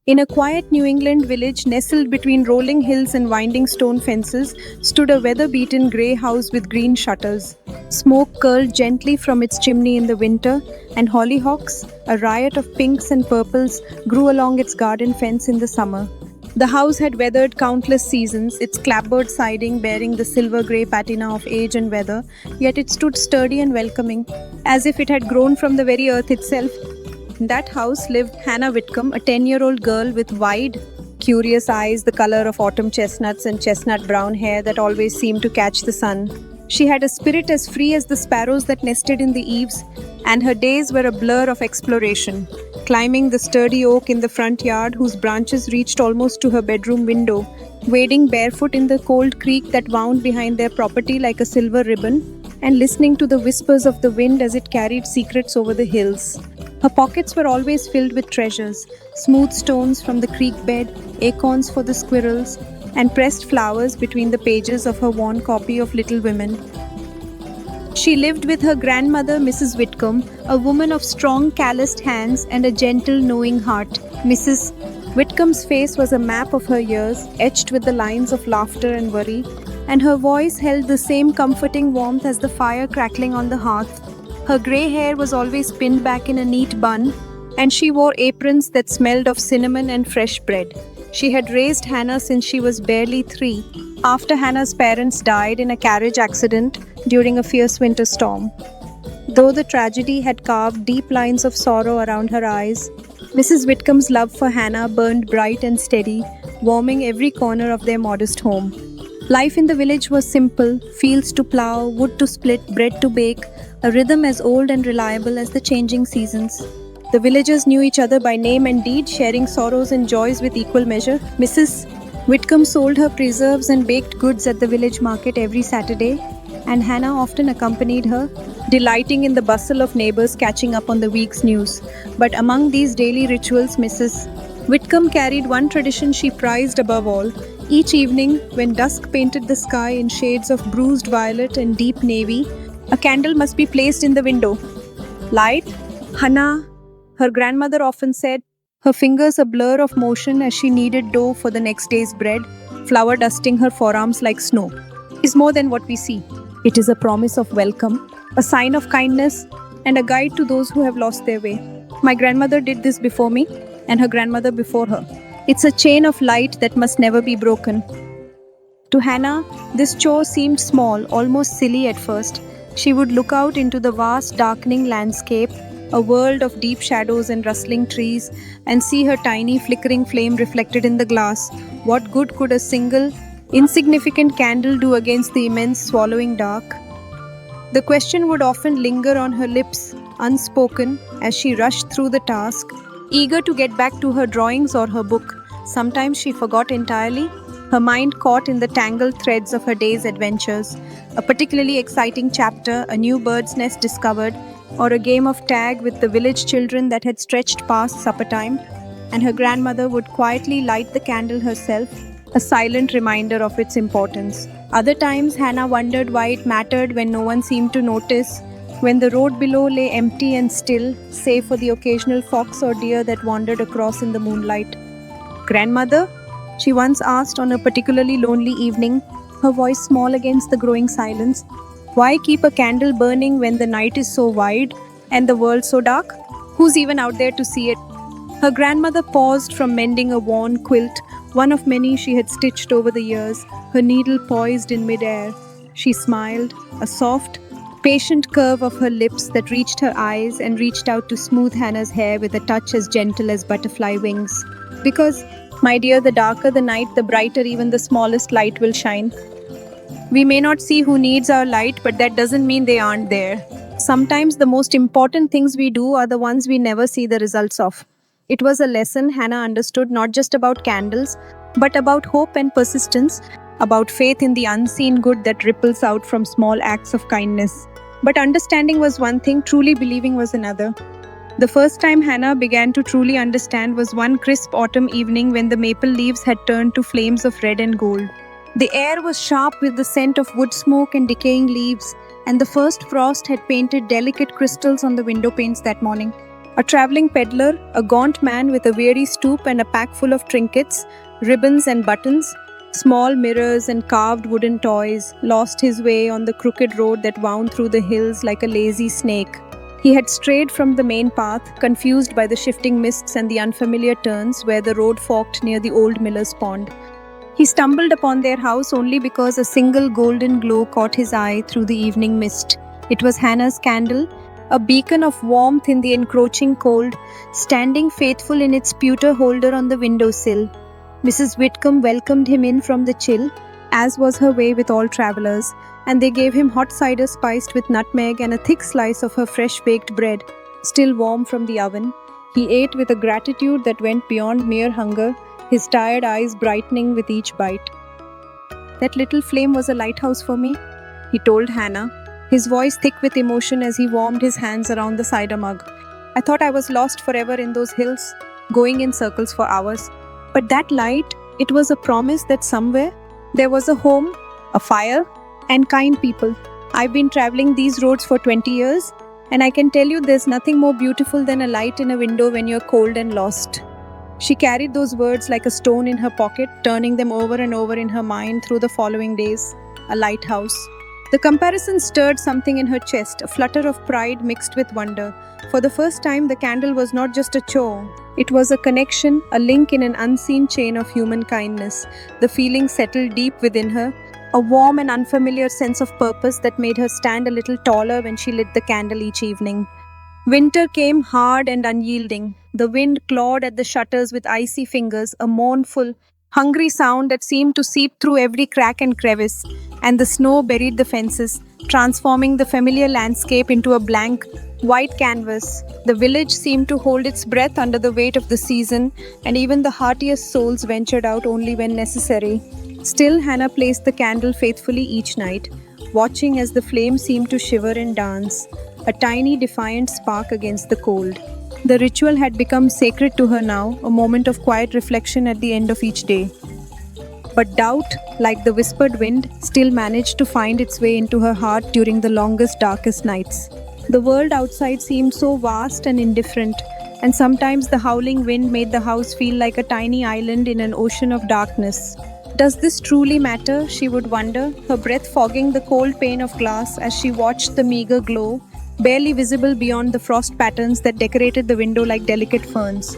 In a quiet New England village nestled between rolling hills and winding stone fences stood a weather-beaten grey house with green shutters. Smoke curled gently from its chimney in the winter, and hollyhocks, a riot of pinks and purples, grew along its garden fence in the summer. The house had weathered countless seasons, its clapboard siding bearing the silver grey patina of age and weather, yet it stood sturdy and welcoming, as if it had grown from the very earth itself. In that house lived Hannah Whitcomb, a 10-year-old girl with wide, curious eyes, the color of autumn chestnuts, and chestnut brown hair that always seemed to catch the sun. She had a spirit as free as the sparrows that nested in the eaves, and her days were a blur of exploration, climbing the sturdy oak in the front yard whose branches reached almost to her bedroom window, wading barefoot in the cold creek that wound behind their property like a silver ribbon, and listening to the whispers of the wind as it carried secrets over the hills. Her pockets were always filled with treasures, smooth stones from the creek bed, acorns for the squirrels, and pressed flowers between the pages of her worn copy of Little Women. She lived with her grandmother, Mrs. Whitcomb, a woman of strong, calloused hands and a gentle, knowing heart. Mrs. Whitcomb's face was a map of her years, etched with the lines of laughter and worry, and her voice held the same comforting warmth as the fire crackling on the hearth. Her grey hair was always pinned back in a neat bun, and she wore aprons that smelled of cinnamon and fresh bread. She had raised Hannah since she was barely 3, after Hannah's parents died in a carriage accident during a fierce winter storm. Though the tragedy had carved deep lines of sorrow around her eyes, Mrs. Whitcomb's love for Hannah burned bright and steady, warming every corner of their modest home. Life in the village was simple: fields to plow, wood to split, bread to bake, a rhythm as old and reliable as the changing seasons. The villagers knew each other by name and deed, sharing sorrows and joys with equal measure. Mrs. Whitcomb sold her preserves and baked goods at the village market every Saturday, and Hannah often accompanied her, delighting in the bustle of neighbors catching up on the week's news. But among these daily rituals, Mrs. Whitcomb carried one tradition she prized above all. Each evening, when dusk painted the sky in shades of bruised violet and deep navy, a candle must be placed in the window. Light, Hannah, her grandmother often said, her fingers a blur of motion as she kneaded dough for the next day's bread, flour dusting her forearms like snow, is more than what we see. It is a promise of welcome, a sign of kindness, and a guide to those who have lost their way. My grandmother did this before me, and her grandmother before her. It's a chain of light that must never be broken. To Hannah, this chore seemed small, almost silly at first. She would look out into the vast, darkening landscape, a world of deep shadows and rustling trees, and see her tiny, flickering flame reflected in the glass. What good could a single, insignificant candle do against the immense, swallowing dark? The question would often linger on her lips, unspoken, as she rushed through the task, eager to get back to her drawings or her book. Sometimes she forgot entirely, her mind caught in the tangled threads of her day's adventures. A particularly exciting chapter, a new bird's nest discovered, or a game of tag with the village children that had stretched past supper time, and her grandmother would quietly light the candle herself, a silent reminder of its importance. Other times, Hannah wondered why it mattered when no one seemed to notice, when the road below lay empty and still, save for the occasional fox or deer that wandered across in the moonlight. "Grandmother?" she once asked on a particularly lonely evening, her voice small against the growing silence. "Why keep a candle burning when the night is so wide and the world so dark? Who's even out there to see it?" Her grandmother paused from mending a worn quilt, one of many she had stitched over the years, her needle poised in midair. She smiled, a soft, patient curve of her lips that reached her eyes and reached out to smooth Hannah's hair with a touch as gentle as butterfly wings. "Because, my dear, the darker the night, the brighter even the smallest light will shine. We may not see who needs our light, but that doesn't mean they aren't there. Sometimes the most important things we do are the ones we never see the results of." It was a lesson Hannah understood not just about candles, but about hope and persistence, about faith in the unseen good that ripples out from small acts of kindness. But understanding was one thing, truly believing was another. The first time Hannah began to truly understand was one crisp autumn evening when the maple leaves had turned to flames of red and gold. The air was sharp with the scent of wood smoke and decaying leaves, and the first frost had painted delicate crystals on the window panes that morning. A traveling peddler, a gaunt man with a weary stoop and a pack full of trinkets, ribbons and buttons, small mirrors and carved wooden toys, lost his way on the crooked road that wound through the hills like a lazy snake. He had strayed from the main path, confused by the shifting mists and the unfamiliar turns where the road forked near the old miller's pond. He stumbled upon their house only because a single golden glow caught his eye through the evening mist. It was Hannah's candle, a beacon of warmth in the encroaching cold, standing faithful in its pewter holder on the windowsill. Mrs. Whitcomb welcomed him in from the chill, as was her way with all travellers, and they gave him hot cider spiced with nutmeg and a thick slice of her fresh-baked bread, still warm from the oven. He ate with a gratitude that went beyond mere hunger, his tired eyes brightening with each bite. "That little flame was a lighthouse for me," he told Hannah, his voice thick with emotion as he warmed his hands around the cider mug. "I thought I was lost forever in those hills, going in circles for hours. But that light, it was a promise that somewhere there was a home, a fire, and kind people. I've been traveling these roads for 20 years, and I can tell you there's nothing more beautiful than a light in a window when you're cold and lost." She carried those words like a stone in her pocket, turning them over and over in her mind through the following days. A lighthouse. The comparison stirred something in her chest, a flutter of pride mixed with wonder. For the first time, the candle was not just a chore. It was a connection, a link in an unseen chain of human kindness. The feeling settled deep within her, a warm and unfamiliar sense of purpose that made her stand a little taller when she lit the candle each evening. Winter came hard and unyielding. The wind clawed at the shutters with icy fingers, a mournful, hungry sound that seemed to seep through every crack and crevice, and the snow buried the fences, transforming the familiar landscape into a blank, white canvas. The village seemed to hold its breath under the weight of the season, and even the heartiest souls ventured out only when necessary. Still, Hannah placed the candle faithfully each night, watching as the flame seemed to shiver and dance, a tiny defiant spark against the cold. The ritual had become sacred to her now, a moment of quiet reflection at the end of each day. But doubt, like the whispered wind, still managed to find its way into her heart during the longest, darkest nights. The world outside seemed so vast and indifferent, and sometimes the howling wind made the house feel like a tiny island in an ocean of darkness. Does this truly matter? She would wonder, her breath fogging the cold pane of glass as she watched the meager glow, barely visible beyond the frost patterns that decorated the window like delicate ferns.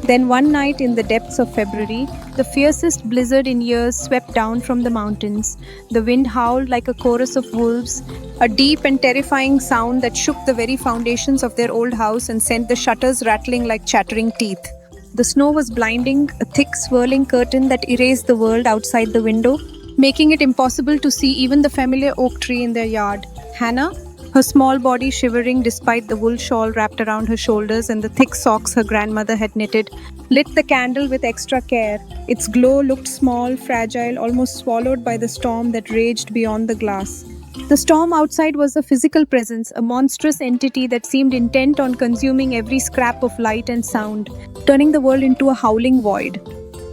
Then one night in the depths of February, the fiercest blizzard in years swept down from the mountains. The wind howled like a chorus of wolves, a deep and terrifying sound that shook the very foundations of their old house and sent the shutters rattling like chattering teeth. The snow was blinding, a thick swirling curtain that erased the world outside the window, making it impossible to see even the familiar oak tree in their yard. Hannah, her small body shivering despite the wool shawl wrapped around her shoulders and the thick socks her grandmother had knitted, lit the candle with extra care. Its glow looked small, fragile, almost swallowed by the storm that raged beyond the glass. The storm outside was a physical presence, a monstrous entity that seemed intent on consuming every scrap of light and sound, turning the world into a howling void.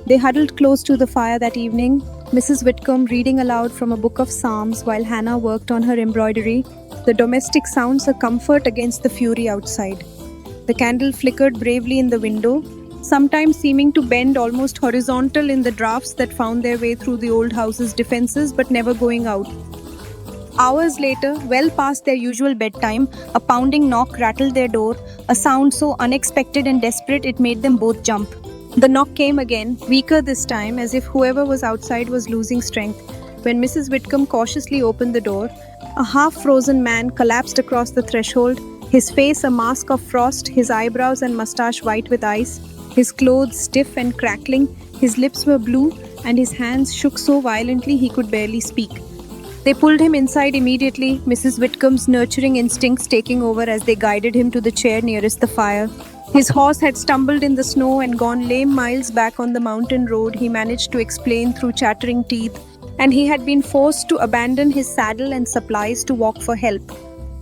They huddled close to the fire that evening, Mrs. Whitcomb reading aloud from a book of Psalms while Hannah worked on her embroidery, the domestic sounds a comfort against the fury outside. The candle flickered bravely in the window, sometimes seeming to bend almost horizontal in the drafts that found their way through the old house's defenses but never going out. Hours later, well past their usual bedtime, a pounding knock rattled their door, a sound so unexpected and desperate it made them both jump. The knock came again, weaker this time, as if whoever was outside was losing strength. When Mrs. Whitcomb cautiously opened the door, a half-frozen man collapsed across the threshold, his face a mask of frost, his eyebrows and mustache white with ice, his clothes stiff and crackling, his lips were blue, and his hands shook so violently he could barely speak. They pulled him inside immediately, Mrs. Whitcomb's nurturing instincts taking over as they guided him to the chair nearest the fire. His horse had stumbled in the snow and gone lame miles back on the mountain road, he managed to explain through chattering teeth, and he had been forced to abandon his saddle and supplies to walk for help.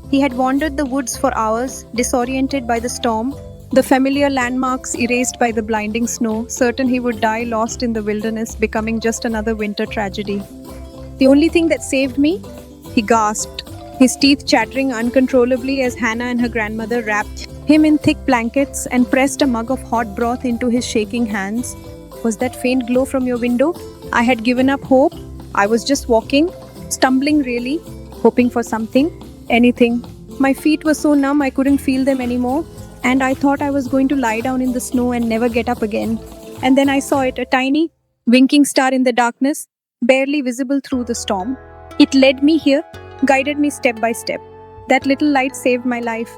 He had wandered the woods for hours, disoriented by the storm, the familiar landmarks erased by the blinding snow, certain he would die lost in the wilderness, becoming just another winter tragedy. "The only thing that saved me?" he gasped, his teeth chattering uncontrollably as Hannah and her grandmother wrapped him in thick blankets, and pressed a mug of hot broth into his shaking hands. Was that faint glow from your window? I had given up hope. I was just walking, stumbling really, hoping for something, anything. My feet were so numb I couldn't feel them anymore, and I thought I was going to lie down in the snow and never get up again. And then I saw it, a tiny, winking star in the darkness, barely visible through the storm. It led me here, guided me step by step. That little light saved my life.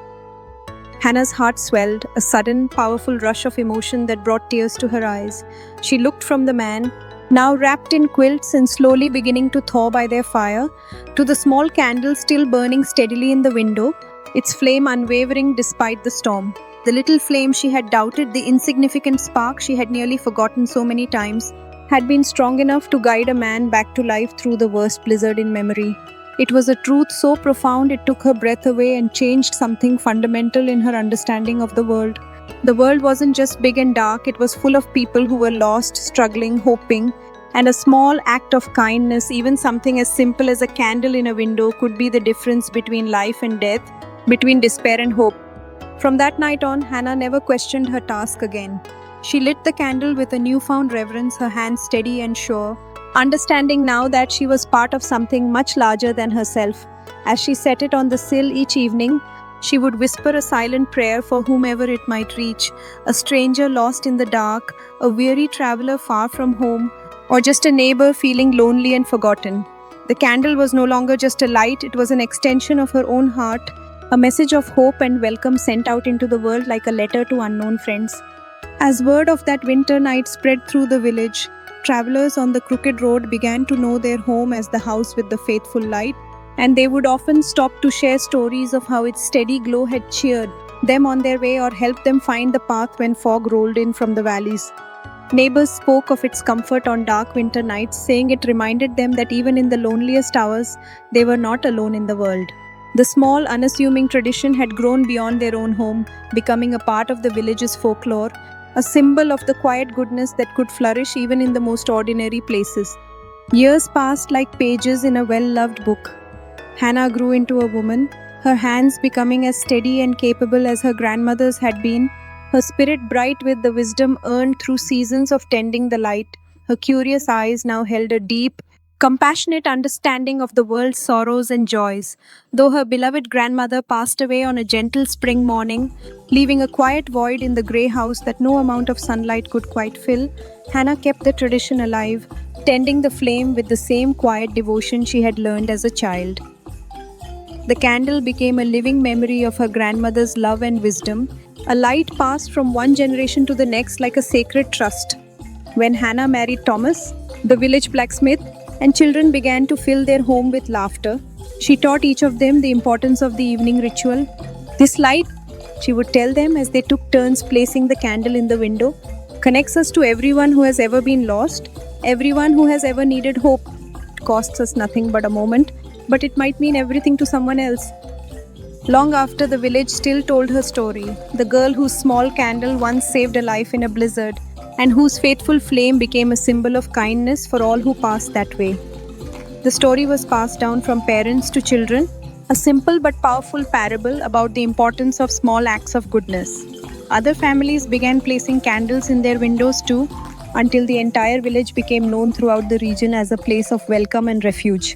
Hannah's heart swelled, a sudden, powerful rush of emotion that brought tears to her eyes. She looked from the man, now wrapped in quilts and slowly beginning to thaw by their fire, to the small candle still burning steadily in the window, its flame unwavering despite the storm. The little flame she had doubted, the insignificant spark she had nearly forgotten so many times, had been strong enough to guide a man back to life through the worst blizzard in memory. It was a truth so profound it took her breath away and changed something fundamental in her understanding of the world. The world wasn't just big and dark, it was full of people who were lost, struggling, hoping, and a small act of kindness, even something as simple as a candle in a window, could be the difference between life and death, between despair and hope. From that night on, Hannah never questioned her task again. She lit the candle with a newfound reverence, her hands steady and sure, understanding now that she was part of something much larger than herself. As she set it on the sill each evening, she would whisper a silent prayer for whomever it might reach, a stranger lost in the dark, a weary traveler far from home, or just a neighbor feeling lonely and forgotten. The candle was no longer just a light, it was an extension of her own heart, a message of hope and welcome sent out into the world like a letter to unknown friends. As word of that winter night spread through the village, travelers on the crooked road began to know their home as the house with the faithful light, and they would often stop to share stories of how its steady glow had cheered them on their way or helped them find the path when fog rolled in from the valleys. Neighbors spoke of its comfort on dark winter nights, saying it reminded them that even in the loneliest hours, they were not alone in the world. The small, unassuming tradition had grown beyond their own home, becoming a part of the village's folklore, a symbol of the quiet goodness that could flourish even in the most ordinary places. Years passed like pages in a well-loved book. Hannah grew into a woman, her hands becoming as steady and capable as her grandmother's had been, her spirit bright with the wisdom earned through seasons of tending the light. Her curious eyes now held a deep, compassionate understanding of the world's sorrows and joys. Though her beloved grandmother passed away on a gentle spring morning, leaving a quiet void in the grey house that no amount of sunlight could quite fill, Hannah kept the tradition alive, tending the flame with the same quiet devotion she had learned as a child. The candle became a living memory of her grandmother's love and wisdom, a light passed from one generation to the next like a sacred trust. When Hannah married Thomas, the village blacksmith, and children began to fill their home with laughter, she taught each of them the importance of the evening ritual. This light, she would tell them as they took turns placing the candle in the window, connects us to everyone who has ever been lost, everyone who has ever needed hope. It costs us nothing but a moment, but it might mean everything to someone else. Long after the village still told her story, the girl whose small candle once saved a life in a blizzard, and whose faithful flame became a symbol of kindness for all who passed that way. The story was passed down from parents to children, a simple but powerful parable about the importance of small acts of goodness. Other families began placing candles in their windows too, until the entire village became known throughout the region as a place of welcome and refuge.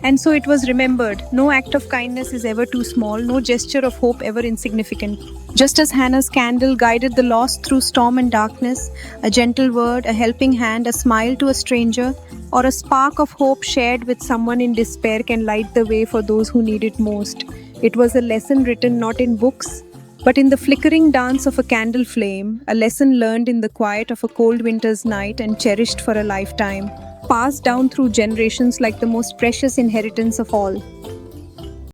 And so it was remembered, no act of kindness is ever too small, no gesture of hope ever insignificant. Just as Hannah's candle guided the lost through storm and darkness, a gentle word, a helping hand, a smile to a stranger, or a spark of hope shared with someone in despair can light the way for those who need it most. It was a lesson written not in books, but in the flickering dance of a candle flame, a lesson learned in the quiet of a cold winter's night and cherished for a lifetime, passed down through generations like the most precious inheritance of all.